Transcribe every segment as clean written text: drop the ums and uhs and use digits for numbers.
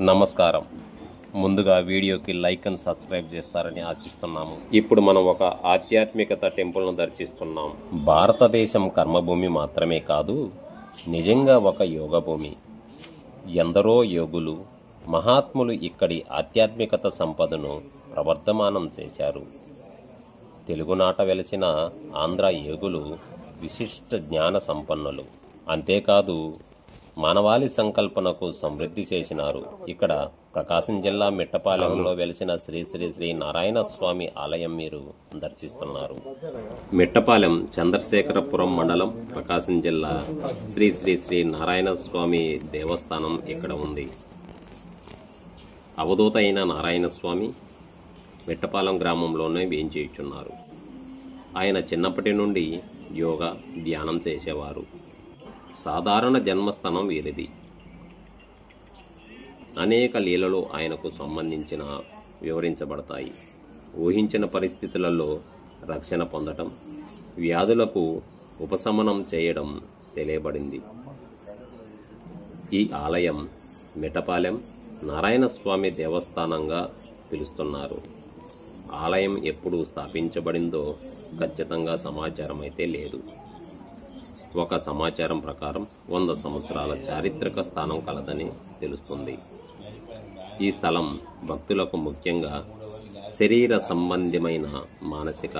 నమస్కారం. ముందుగా వీడియోకి లైక్ అండ్ సబ్స్క్రైబ్ చేస్తారని ఆశిస్తున్నాము. ఇప్పుడు మనం ఒక ఆధ్యాత్మికత టెంపుల్ను దర్శిస్తున్నాం. భారతదేశం కర్మభూమి మాత్రమే కాదు, నిజంగా ఒక యోగ భూమి. ఎందరో యోగులు, మహాత్ములు ఇక్కడి ఆధ్యాత్మికత సంపదను ప్రవర్ధమానం చేశారు. తెలుగునాట వెలిసిన ఆంధ్ర యోగులు విశిష్ట జ్ఞాన సంపన్నులు. అంతేకాదు, మానవాళి సంకల్పనకు సమృద్ధి చేసినారు. ఇక్కడ ప్రకాశం జిల్లా మిట్టపాలెంలో వెలిసిన శ్రీ శ్రీ శ్రీ నారాయణ స్వామి ఆలయం మీరు దర్శిస్తున్నారు. మిట్టపాలెం చంద్రశేఖరపురం మండలం, ప్రకాశం జిల్లా. శ్రీ శ్రీ శ్రీ నారాయణ స్వామి దేవస్థానం ఇక్కడ ఉంది. అవధూత అయిన నారాయణ స్వామి మిట్టపాలెం గ్రామంలోనే వేయించేయుచున్నారు. ఆయన చిన్నప్పటి నుండి యోగా, ధ్యానం చేసేవారు. సాధారణ జన్మస్థానం వీరిది. అనేక లీలలు ఆయనకు సంబంధించిన వివరించబడతాయి. ఊహించిన పరిస్థితులలో రక్షణ పొందటం, వ్యాధులకు ఉపశమనం చేయడం తెలియబడింది. ఈ ఆలయం మిట్టపాలెం నారాయణ స్వామి దేవస్థానంగా పిలుస్తున్నారు. ఆలయం ఎప్పుడు స్థాపించబడిందో ఖచ్చితంగా సమాచారం అయితే లేదు. ఒక సమాచారం ప్రకారం 100 సంవత్సరాల చారిత్రక స్థానం కలదని తెలుస్తుంది. ఈ స్థలం భక్తులకు ముఖ్యంగా శరీర సంబంధమైన, మానసిక,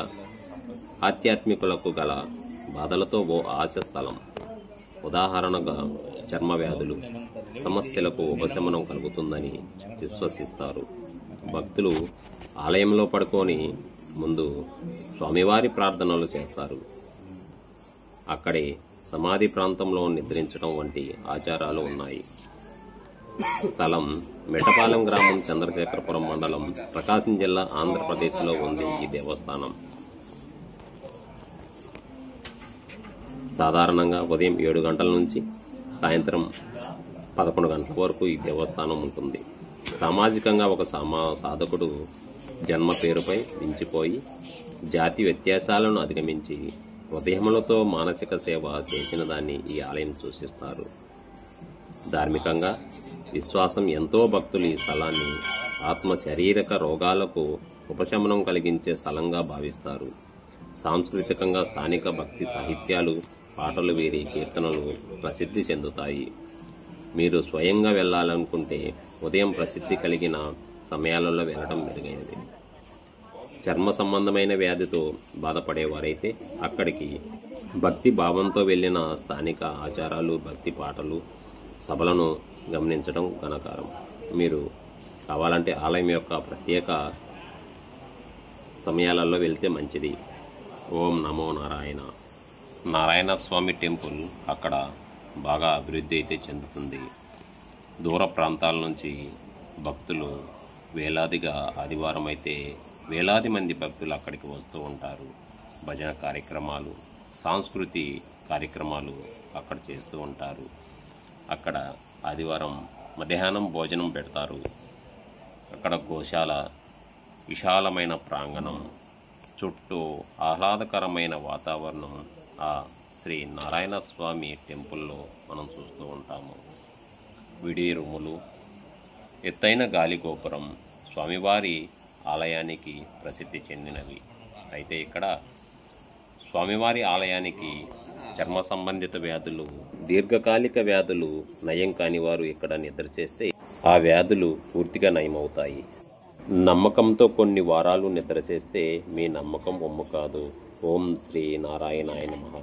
ఆధ్యాత్మికులకు గల బాధలతో ఓ ఆశ స్థలం. ఉదాహరణగా చర్మ వ్యాధులు సమస్యలకు ఉపశమనం కలుగుతుందని విశ్వసిస్తారు. భక్తులు ఆలయంలో పడుకొని ముందు స్వామివారి ప్రార్థనలు చేస్తారు. అక్కడే సమాధి ప్రాంతంలో నిద్రించడం వంటి ఆచారాలు ఉన్నాయి. స్థలం మిట్టపాలెం గ్రామం, చంద్రశేఖరపురం మండలం, ప్రకాశం జిల్లా, ఆంధ్రప్రదేశ్లో ఉంది. ఈ దేవస్థానం సాధారణంగా ఉదయం 7 గంటల నుంచి సాయంత్రం 11 గంటల వరకు ఈ దేవస్థానం ఉంటుంది. సామాజికంగా ఒక సాధకుడు జన్మ పేరుపై మించిపోయి జాతి వ్యత్యాసాలను అధిగమించి ఉదయములతో మానసిక సేవ చేసిన దాన్ని ఈ ఆలయం సూచిస్తారు. ధార్మికంగా విశ్వాసం ఎంతో భక్తులు ఈ స్థలాన్ని ఆత్మ శారీరక రోగాలకు ఉపశమనం కలిగించే స్థలంగా భావిస్తారు. సాంస్కృతికంగా స్థానిక భక్తి సాహిత్యాలు, పాటలు, వీరి కీర్తనలు ప్రసిద్ధి చెందుతాయి. మీరు స్వయంగా వెళ్లాలనుకుంటే ఉదయం ప్రసిద్ధి కలిగిన సమయాలలో వెళ్లడం మెరుగైనది. చర్మ సంబంధమైన వ్యాధితో బాధపడేవారైతే అక్కడికి భక్తి భావంతో వెళ్లిన స్థానిక ఆచారాలు, భక్తి పాటలు, సభలను గమనించడం ఘనకారం. మీరు కావాలంటే ఆలయం యొక్క ప్రత్యేక సమయాలలో వెళ్తే మంచిది. ఓం నమో నారాయణ. నారాయణ స్వామి టెంపుల్ అక్కడ బాగా అభివృద్ధి అయితే చెందుతుంది. దూర ప్రాంతాల నుంచి భక్తులు వేలాదిగా, ఆదివారం అయితే వేలాది మంది భక్తులు అక్కడికి వస్తూ ఉంటారు. భజన కార్యక్రమాలు, సాంస్కృతి కార్యక్రమాలు అక్కడ చేస్తూ ఉంటారు. అక్కడ ఆదివారం మధ్యాహ్నం భోజనం పెడతారు. అక్కడ గోశాల, విశాలమైన ప్రాంగణం, చుట్టూ ఆహ్లాదకరమైన వాతావరణం ఆ శ్రీ నారాయణ స్వామి టెంపుల్లో మనం చూస్తూ ఉంటాము. విడి రూములు, ఎత్తైన గాలి గోపురం స్వామివారి ఆలయానికి ప్రసిద్ధి చెందినవి. అయితే ఇక్కడ స్వామివారి ఆలయానికి చర్మ సంబంధిత వ్యాధులు, దీర్ఘకాలిక వ్యాధులు నయం కాని వారు ఇక్కడ నిద్ర చేస్తే ఆ వ్యాధులు పూర్తిగా నయమవుతాయి. నమ్మకంతో కొన్ని వారాలు నిద్ర చేస్తే మీ నమ్మకం ఒమ్ము కాదు. ఓం శ్రీ నారాయణాయ నమః.